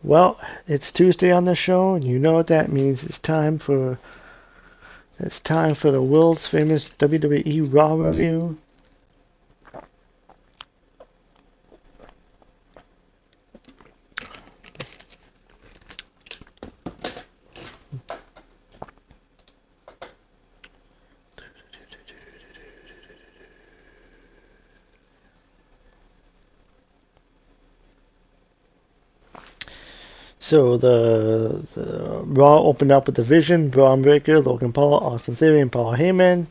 Well, it's Tuesday on the show, and you know what that means. It's time for the world's famous WWE Raw review. So the Raw opened up with the Vision, Braun Breaker, Logan Paul, Austin Theory, and Paul Heyman.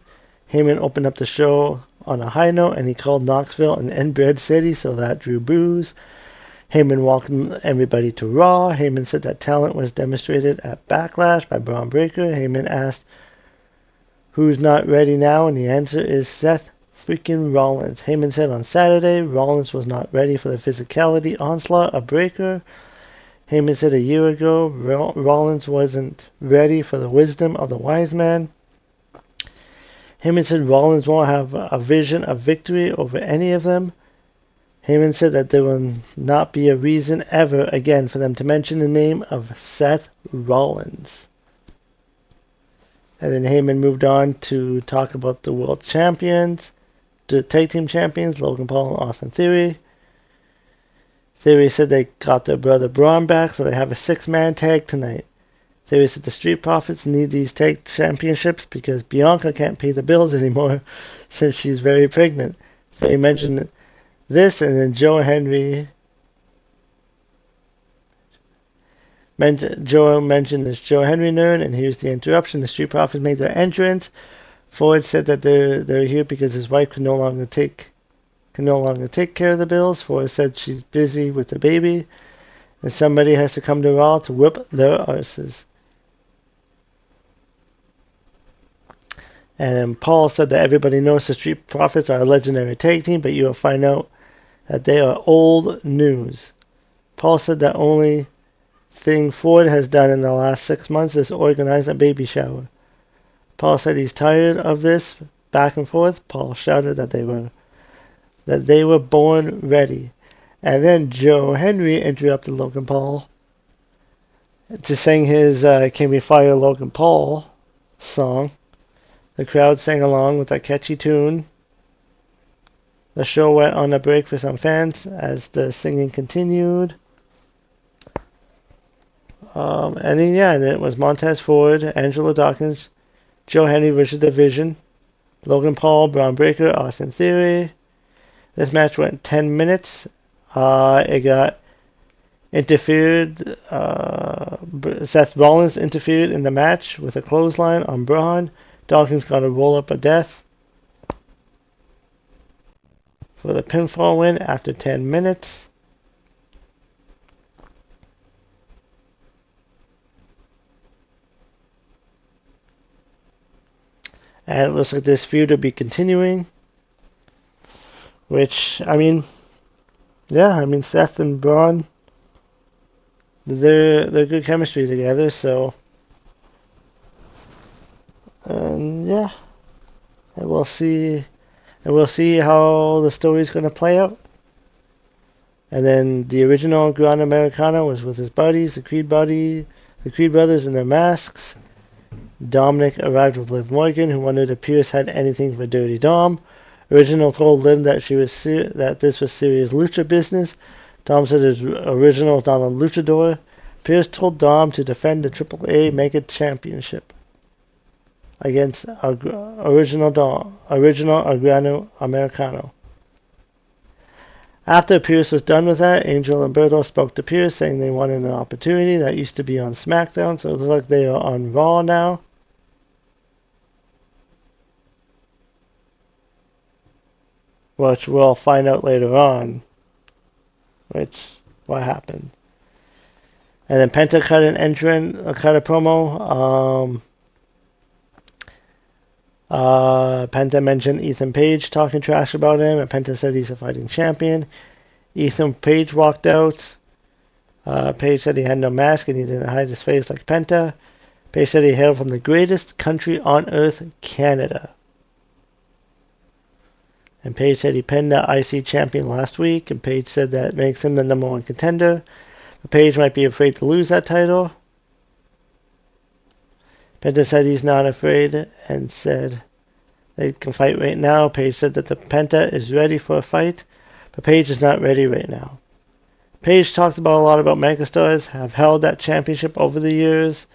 Heyman opened up the show on a high note, and he called Knoxville an inbred city, so that drew boos. Heyman welcomed everybody to Raw. Heyman said that talent was demonstrated at Backlash by Braun Breaker. Heyman asked who's not ready now, and the answer is Seth freaking Rollins. Heyman said on Saturday Rollins was not ready for the physicality onslaught of Breaker. Heyman said a year ago Rollins wasn't ready for the wisdom of the wise man. Heyman said Rollins won't have a vision of victory over any of them. Heyman said that there will not be a reason ever again for them to mention the name of Seth Rollins. And then Heyman moved on to talk about the world champions, the tag team champions, Logan Paul and Austin Theory. Theory said they got their brother Braun back, so they have a 6-man tag tonight. Theory said the Street Profits need these tag championships because Bianca can't pay the bills anymore since she's very pregnant. So he mentioned this, and then Joe mentioned this Joe Henry nerd, and here's the interruption. The Street Profits made their entrance. Ford said that they're here because his wife can no longer take care of the bills. Ford said she's busy with the baby, and somebody has to come to Raw to whip their arses. And Paul said that everybody knows the Street Profits are a legendary tag team, but you will find out that they are old news. Paul said that only thing Ford has done in the last 6 months is organize a baby shower. Paul said he's tired of this back and forth. Paul shouted that they were born ready. And then Joe Henry interrupted Logan Paul to sing his Can We Fire Logan Paul song. The crowd sang along with that catchy tune. The show went on a break for some fans as the singing continued. And then it was Montez Ford, Angelo Dawkins, Joe Henry versus The Vision, Logan Paul, Braun Breaker, Austin Theory. This match went 10 minutes. It got interfered. Seth Rollins interfered in the match with a clothesline on Braun. Dawkins got a roll-up of death for the pinfall win after 10 minutes. And it looks like this feud will be continuing. Which, Seth and Braun, they're good chemistry together, so. And yeah, and we'll see how the story's going to play out. And then the original Gran Americano was with his buddies, the Creed brothers in their masks. Dominic arrived with Liv Morgan, who wondered if Pierce had anything for Dirty Dom. Original told Liv that that this was serious lucha business. Dom said his original was not a luchador. Pierce told Dom to defend the AAA Mega Championship against original Gran Americano. After Pierce was done with that, Angel and Berto spoke to Pierce, saying they wanted an opportunity that used to be on SmackDown, so it looks like they are on Raw now. Which we'll find out later on, what happened. And then Penta cut a promo. Penta mentioned Ethan Page talking trash about him, and Penta said he's a fighting champion. Ethan Page walked out. Page said he had no mask and he didn't hide his face like Penta. Page said he hailed from the greatest country on earth, Canada. And Page said he pinned the IC champion last week, and Page said that makes him the #1 contender. Paige might be afraid to lose that title. Penta said he's not afraid and said they can fight right now. Paige said that the Penta is ready for a fight, but Paige is not ready right now. Paige talked about a lot about megastars, have held that championship over the years.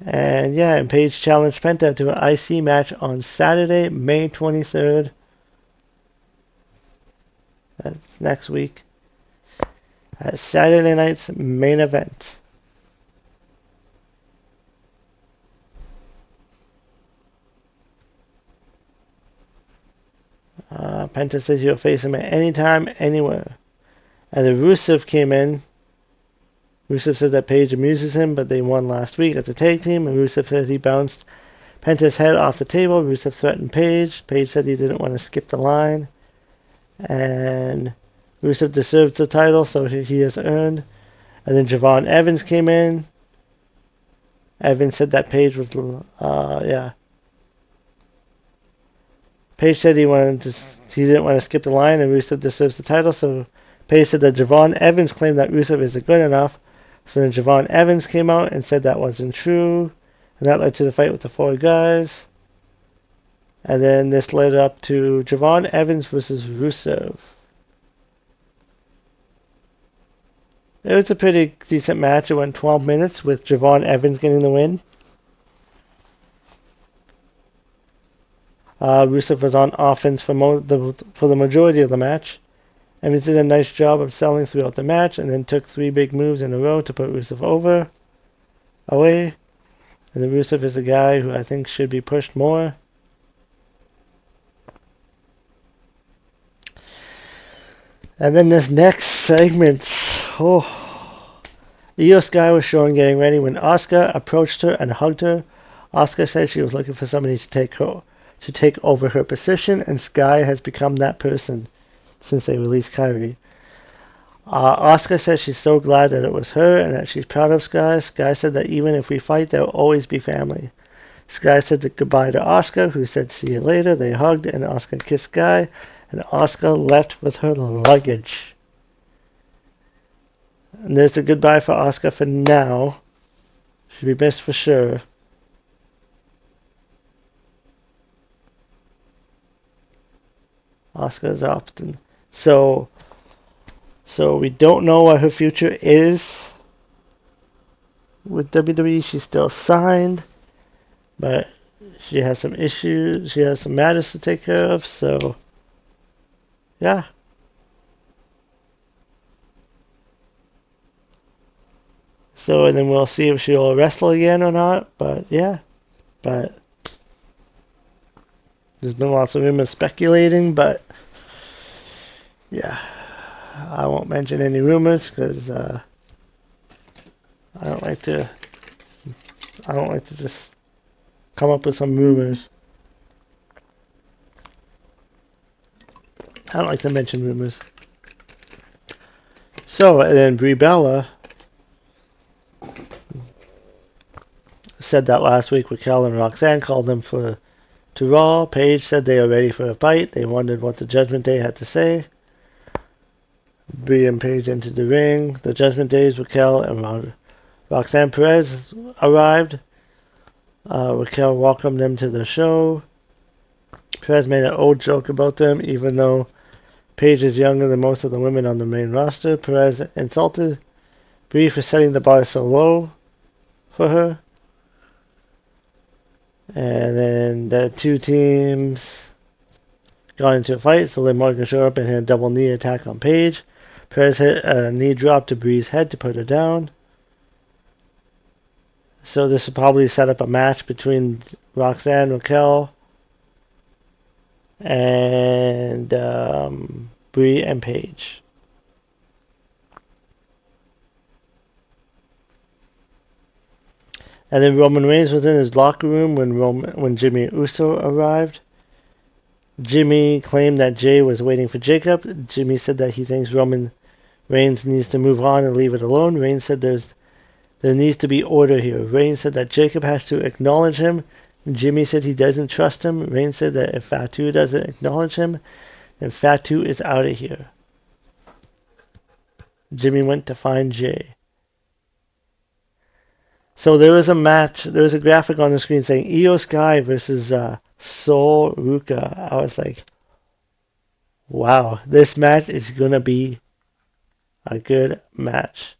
And yeah, and Paige challenged Penta to an IC match on Saturday, May 23rd. That's next week. At Saturday night's main event. Penta says he'll face him at any time, anywhere. And then Rusev came in. Rusev said that Paige amuses him, but they won last week as a tag team, and Rusev said he bounced Penta's head off the table. Rusev threatened Paige. Paige said he didn't want to skip the line. And Rusev deserves the title, so he has earned. And then Javon Evans came in. Evans said that Paige was, Paige said he didn't want to skip the line, and Rusev deserves the title, so Paige said that Javon Evans claimed that Rusev isn't good enough. So then Javon Evans came out and said that wasn't true. And that led to the fight with the four guys. And then this led up to Javon Evans versus Rusev. It was a pretty decent match. It went 12 minutes with Javon Evans getting the win. Rusev was on offense for the majority of the match. And he did a nice job of selling throughout the match, and then took 3 big moves in a row to put Rusev away. And then Rusev is a guy who I think should be pushed more. And then this next segment, Io Sky was showing getting ready when Asuka approached her and hugged her. Asuka said she was looking for somebody to take over her position, and Sky has become that person since they released Kyrie. Asuka says she's so glad that it was her and that she's proud of Sky. Sky said that even if we fight, there will always be family. Sky said goodbye to Asuka, who said see you later. They hugged and Asuka kissed Sky, and Asuka left with her luggage. And there's a goodbye for Asuka for now. She'll be missed for sure. Asuka is often. So we don't know what her future is with WWE. She's still signed, but she has some issues. She has some matters to take care of. So, yeah. So, and then we'll see if she'll wrestle again or not. But, yeah. But there's been lots of rumors speculating, but yeah. I won't mention any rumors because I don't like to just come up with some rumors. I don't like to mention rumors. So, and then Brie Bella said that last week Raquel and Roxanne called them to Raw. Paige said they are ready for a fight. They wondered what the Judgment Day had to say. Brie and Paige entered the ring. The Judgment Days, Raquel and Roxanne Perez arrived. Raquel welcomed them to the show. Perez made an old joke about them, even though Paige is younger than most of the women on the main roster. Perez insulted Brie for setting the bar so low for her. And then the two teams got into a fight, so Liv Morgan showed up and hit a double knee attack on Paige. Perez hit a knee drop to Brie's head to put her down. So this will probably set up a match between Roxanne, Raquel, and Brie and Paige. And then Roman Reigns was in his locker room when Jimmy Uso arrived. Jimmy claimed that Jay was waiting for Jacob. Jimmy said that he thinks Roman Reigns needs to move on and leave it alone. Reigns said there needs to be order here. Reigns said that Jacob has to acknowledge him. Jimmy said he doesn't trust him. Reigns said that if Fatu doesn't acknowledge him, then Fatu is out of here. Jimmy went to find Jay. So there was a match. There was a graphic on the screen saying Io Sky versus Sol Ruka. I was like, wow, this match is gonna be a good match.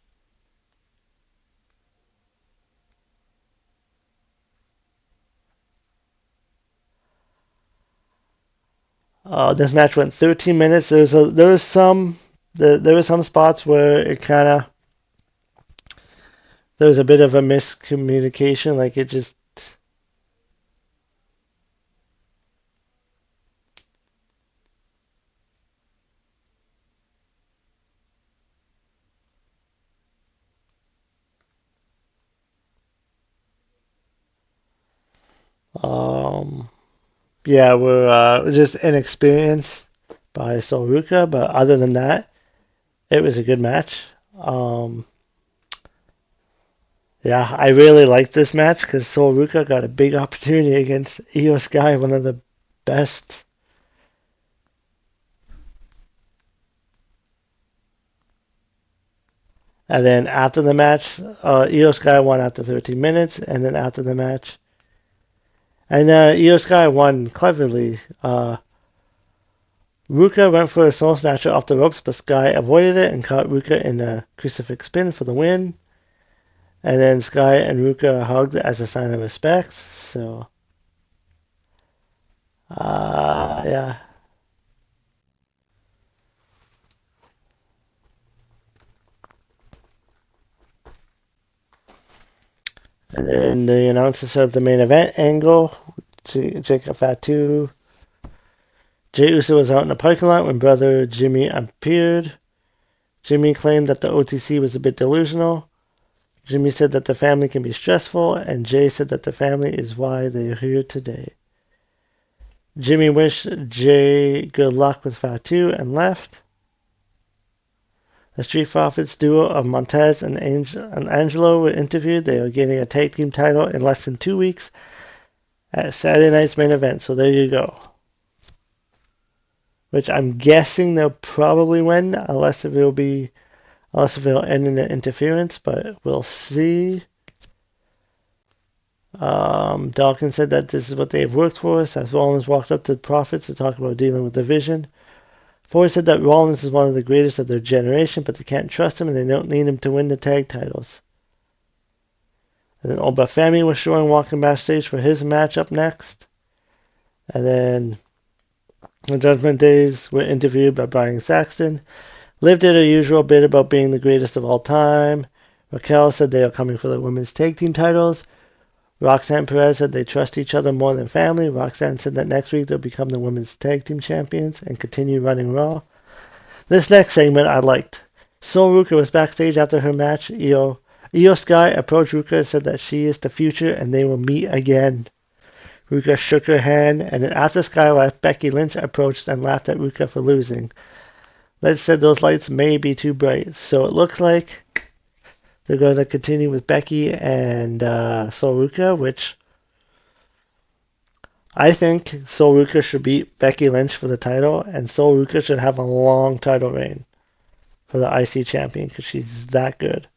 This match went 13 minutes. There was some spots where it kind of there was a bit of a miscommunication. Like it just um yeah, we're just inexperienced by Solruka, but other than that, it was a good match. Um, yeah, I really liked this match because Solruka got a big opportunity against Io Sky, one of the best. And then after the match, Io Sky won after 13 minutes, and then after the match, and Io Sky won cleverly. Ruka went for a soul snatcher off the ropes, but Sky avoided it and caught Ruka in a crucifix spin for the win. And then Sky and Ruka hugged as a sign of respect. So, yeah. And then the announcer set up the main event angle. Jacob Fatu. Jey Uso was out in the parking lot when brother Jimmy appeared. Jimmy claimed that the OTC was a bit delusional. Jimmy said that the family can be stressful, and Jay said that the family is why they are here today. Jimmy wished Jay good luck with Fatu and left. The Street Profits duo of Montez and Angelo were interviewed. They are getting a tag team title in less than 2 weeks at Saturday night's main event. So there you go. Which I'm guessing they'll probably win, unless if it'll end in an interference, but we'll see. Dawkins said that this is what they have worked for. Seth Rollins walked up to the Profits to talk about dealing with division. Ford said that Rollins is one of the greatest of their generation, but they can't trust him and they don't need him to win the tag titles. And then Oba Femi was showing walking backstage for his match up next. And then the Judgment Days were interviewed by Brian Saxton. Liv did her usual bit about being the greatest of all time. Raquel said they are coming for the women's tag team titles. Roxanne Perez said they trust each other more than family. Roxanne said that next week they'll become the women's tag team champions and continue running Raw. This next segment I liked. Sol Ruka was backstage after her match. Io Sky approached Ruka and said that she is the future and they will meet again. Ruka shook her hand, and then after Sky left, Becky Lynch approached and laughed at Ruka for losing. Lynch said those lights may be too bright, so it looks like they're going to continue with Becky and Sol Ruka, which I think Sol Ruka should beat Becky Lynch for the title, and Sol Ruka should have a long title reign for the IC champion because she's that good.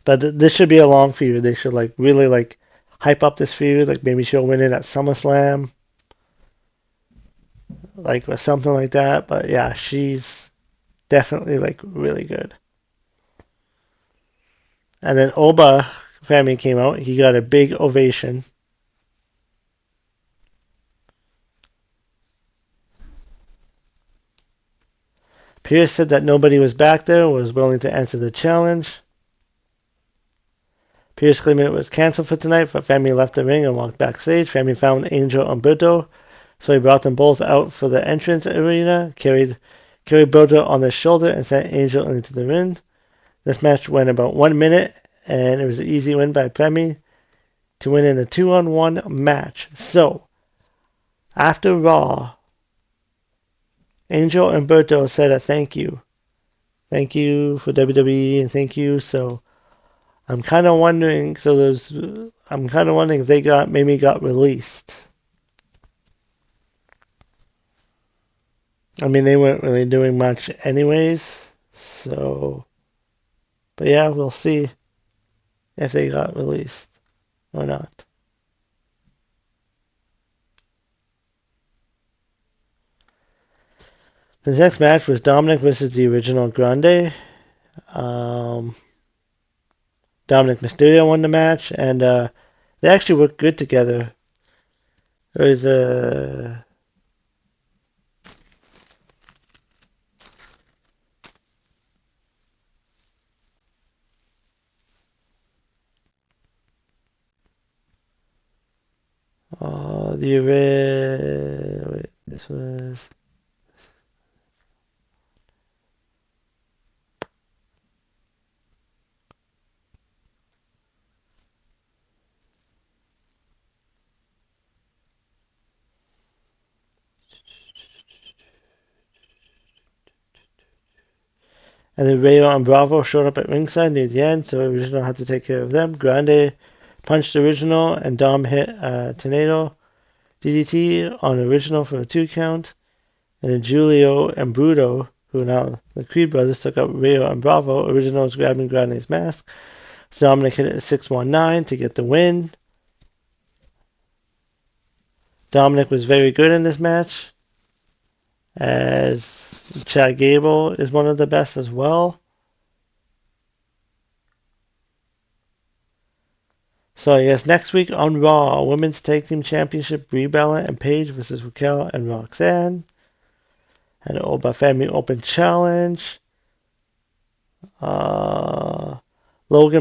But this should be a long feud. They should really hype up this feud. Like maybe she'll win it at SummerSlam, or something like that. But yeah, she's definitely really good. And then Oba family came out. He got a big ovation. Pierce said that nobody was back there or was willing to answer the challenge. Pierce claimed it was canceled for tonight, but Family left the ring and walked backstage. Family found Angel Umberto, so he brought them both out for the entrance arena, carried Umberto on his shoulder, and sent Angel into the ring. This match went about 1 minute, and it was an easy win by Femi to win in a 2-on-1 match. So, after Raw, Angel Umberto said a thank you. Thank you for WWE and thank you. So, I'm kind of wondering. I'm kind of wondering if they maybe got released. I mean, they weren't really doing much anyways. So, but yeah, we'll see if they got released or not. The next match was Dominic versus the original Grande. Um, Dominic Mysterio won the match, and they actually worked good together. It was this was and then Rayo and Bravo showed up at ringside near the end, so Original had to take care of them. Grande punched Original, and Dom hit Tornado DDT on Original for a 2 count. And then Julio and Bruto, who now the Creed brothers, took up Rayo and Bravo. Original was grabbing Grande's mask. So Dominic hit it at 619 to get the win. Dominic was very good in this match, as Chad Gable is one of the best as well. So I guess next week on Raw, Women's Tag Team Championship, Brie Bella and Paige versus Raquel and Roxanne. And an Oba Family Open Challenge. Logan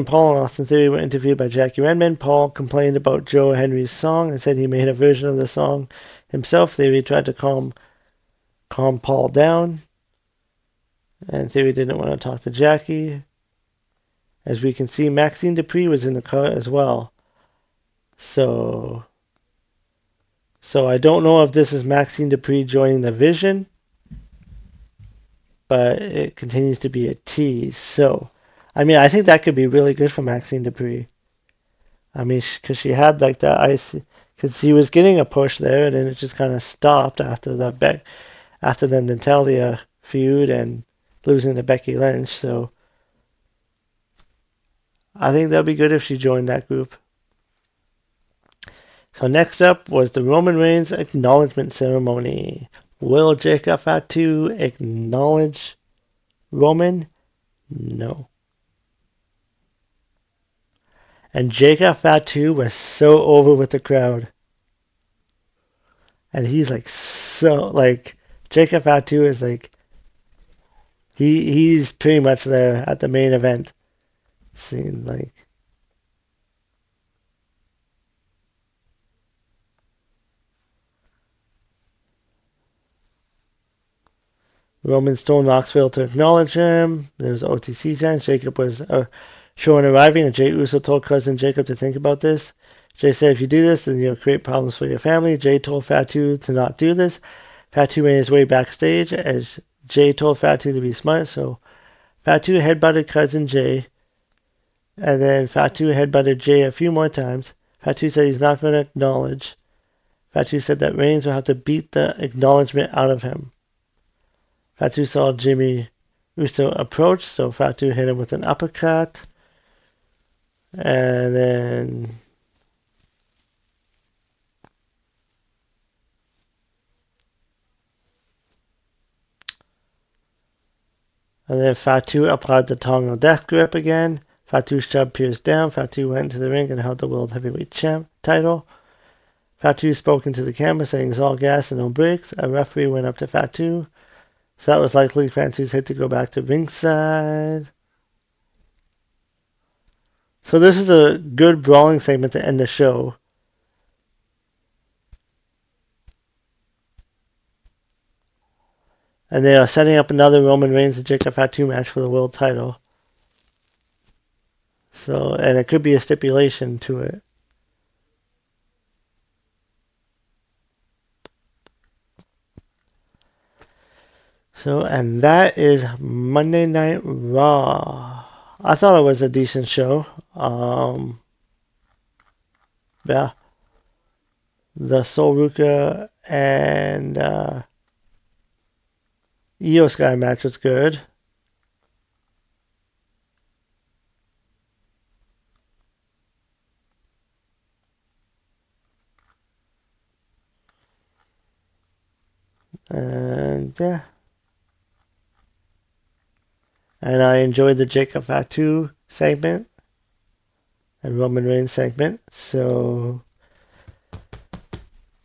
Paul and Austin Theory were interviewed by Jackie Redmond. Paul complained about Joe Henry's song and said he made a version of the song himself. Theory tried to calm Paul down, and Theory didn't want to talk to Jackie. As we can see, Maxine Dupree was in the car as well. So I don't know if this is Maxine Dupree joining the Vision, but it continues to be a tease. So, I mean, I think that could be really good for Maxine Dupree. I mean, because she had like that ice, because she was getting a push there, and then it just kind of stopped after the Natalia feud and losing to Becky Lynch. So I think that'd be good if she joined that group. So next up was the Roman Reigns acknowledgement ceremony. Will Jacob Fatu acknowledge Roman? No. And Jacob Fatu was so over with the crowd. And he's like Jacob Fatu is like he's pretty much there at the main event scene, like. Roman stole Knoxville to acknowledge him. There was OTC chance. Jacob was showing arriving, and Jey Uso told cousin Jacob to think about this. Jey said, if you do this, then you'll create problems for your family. Jey told Fatu to not do this. Fatu made his way backstage as Jey told Fatu to be smart, so Fatu headbutted cousin Jey, and then Fatu headbutted Jey a few more times. Fatu said he's not going to acknowledge. Fatu said that Reigns will have to beat the acknowledgement out of him. Fatu saw Jimmy Uso approach, so Fatu hit him with an uppercut. And then Fatu applied the Tonga Death Grip again. Fatu shoved Pierce down. Fatu went into the ring and held the World Heavyweight Champ title. Fatu spoke into the camera saying it's all gas and no brakes. A referee went up to Fatu. So that was likely Fatu's hit to go back to ringside. So this is a good brawling segment to end the show. And they are setting up another Roman Reigns and Jacob Fatu match for the world title. So, and it could be a stipulation to it. So, and that is Monday Night Raw. I thought it was a decent show. Yeah. The Sol Ruka and Io Sky match was good. And yeah. And I enjoyed the Jacob Fatu segment and Roman Reigns segment. So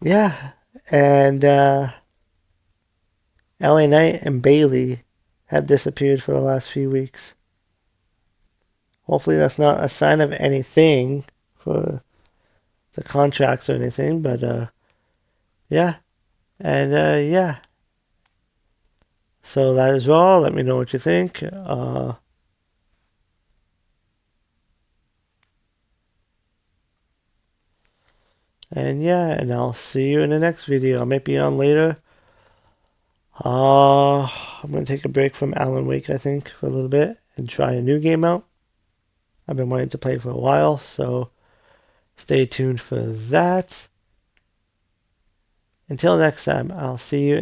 yeah. And LA Knight and Bailey have disappeared for the last few weeks. Hopefully that's not a sign of anything for the contracts or anything, but yeah. And yeah. So that as well. Let me know what you think. And yeah, and I'll see you in the next video. I might be on later. I'm going to take a break from Alan Wake, I think, for a little bit and try a new game out. I've been wanting to play for a while, so stay tuned for that. Until next time, I'll see you